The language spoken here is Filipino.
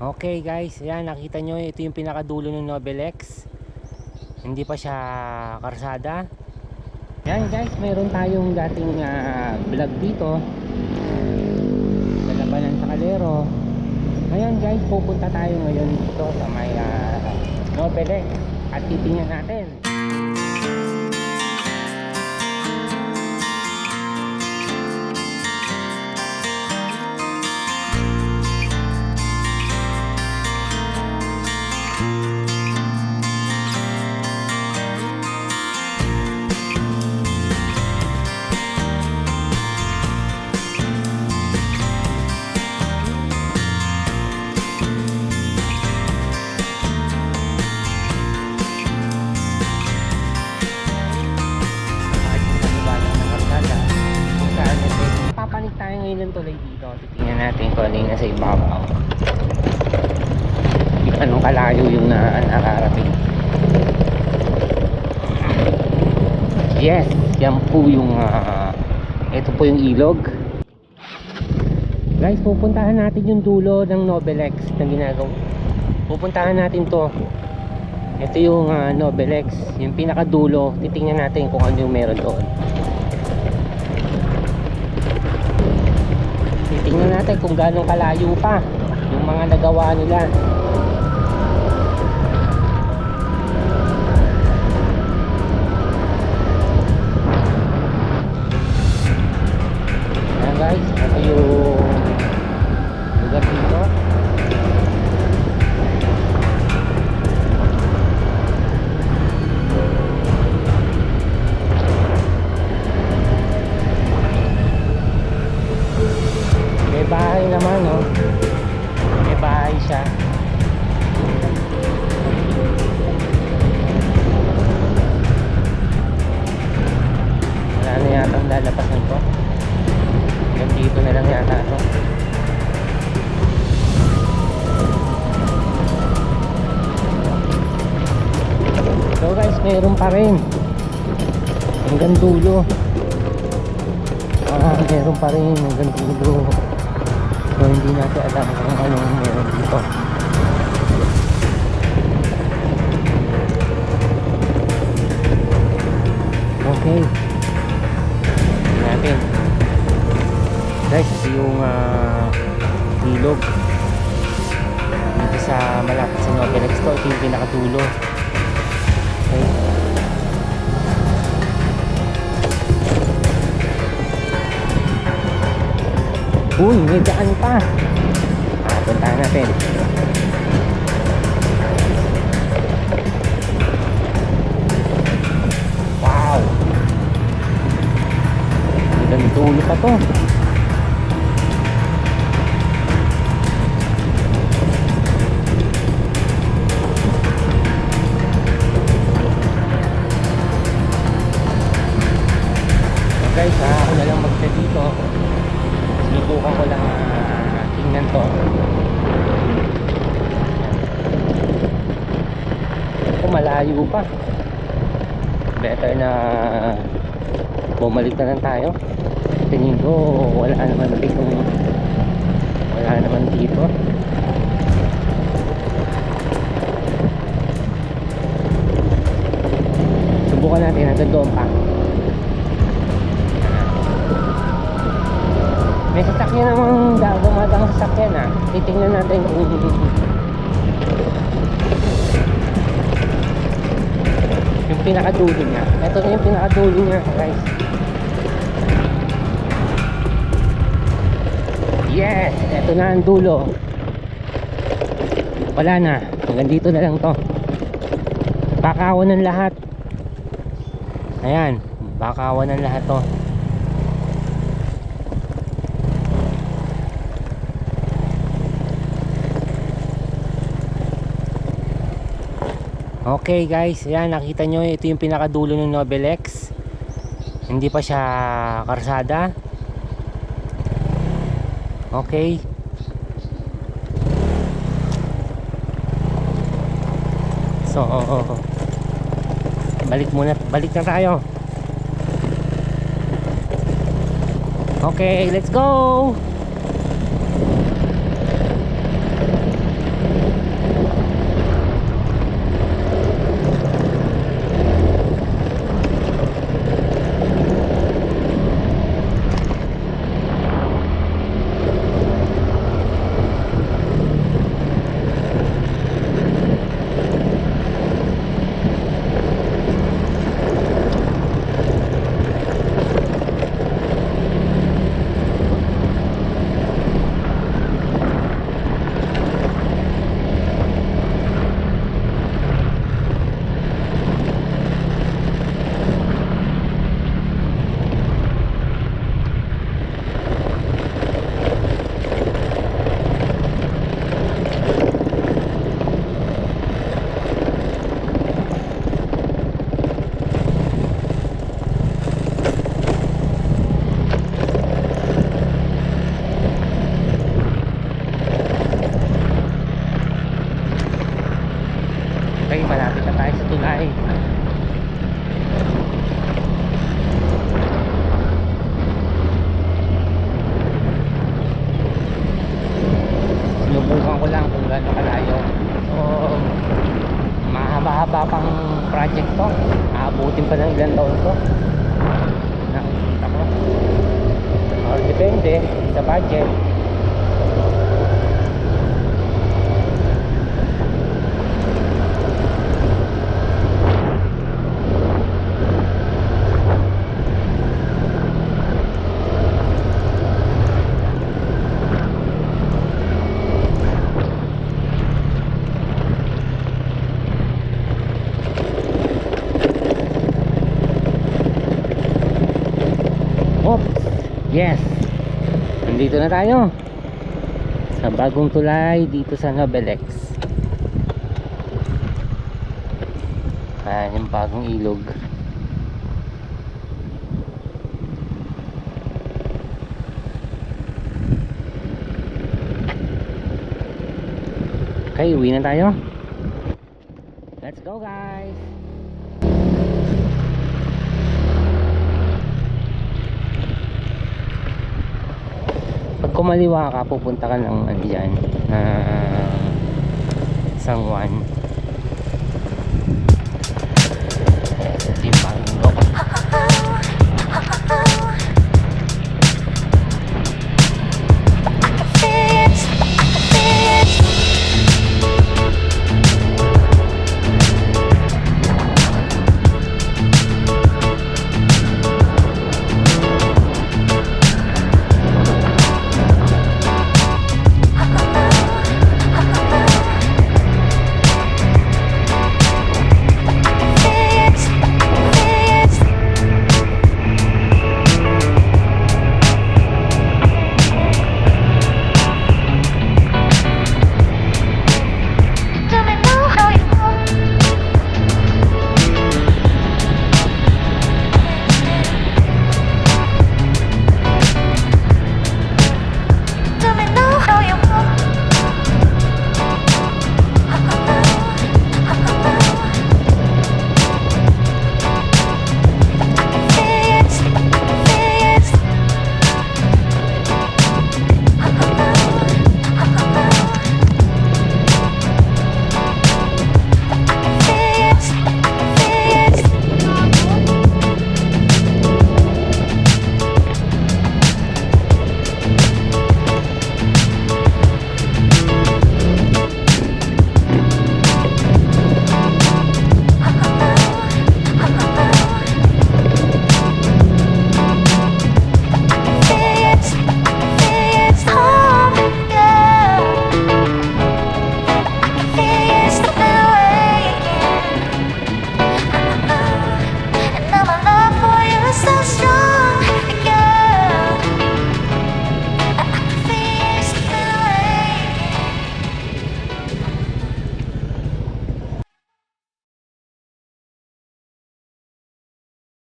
Okay guys, ayan nakita nyo, ito yung pinakadulo ng Nobelex. Hindi pa siya karsada. Ayan guys, meron tayong dating vlog dito sa labanan sa Calero. Ngayon guys, pupunta tayo ngayon dito sa may Nobelex at titingnan natin. Papanik tayo ngayon ng tulay dito. Titingnan natin kung ano yung nasa ibabaw. Anong kalayo yung nakarating. Yes, yan po yung ito po yung ilog. Guys, pupuntahan natin yung dulo ng Nobelex na ginagawa. Pupuntahan natin to. Ito yung Nobelex, yung pinakadulo. Titingnan natin kung ano yung meron doon. Tingnan natin kung gaano kalayo pa yung mga nagawa nila. Ayan guys, ito yung lugar dito. Bahay naman, no? May bahay siya. Wala na yata ang lalapasan ko. Hanggang dito na lang yata ito. So guys, mayroon pa rin hanggang dulo. Meron pa rin hanggang dulo. So hindi natin alam kung anong meron dito. Okay, natin guys, ito yung ilog dito sa malapit sa Nobelex to. Ito yung pinakadulo. Okay, uy, may daan pa. Puntahan natin. Wow, hanggang dulo pa to. So guys, ako na lang magta dito. Sinubukan ko lang tingnan to. Kung malayo pa, better na bumalik na lang tayo. Tingin ko wala naman dito. Wala naman dito. Subukan natin hanggang doon pa. May sasakyan namang dumadang sasakyan Titingnan natin kung yung pinakadulo niya. Ito na yung pinakadulo niya guys. Yes, ito na ang dulo. Wala na, hanggang dito na lang to. Bakawan ng lahat. Ayan, bakawan ng lahat to. Okay guys, ayan nakita nyo, ito yung pinakadulo ng Nobelex. Hindi pa siya karsada. Okay. So balik na tayo. Okay, let's go. tayo sa tulay. Sinubukan ko lang kung gaano kalayo. So mahaba-haba pang project to. Aabutin pa ng ilang taon to. Nakikita ko. Or depende sa budget. Yes, nandito na tayo sa bagong tulay dito sa Nobelex. Ayan yung bagong ilog. Okay, uwi na tayo. Let's go guys. Pag kumaliwa ka, pupunta ka ng dyan na San Juan. Sa Timang.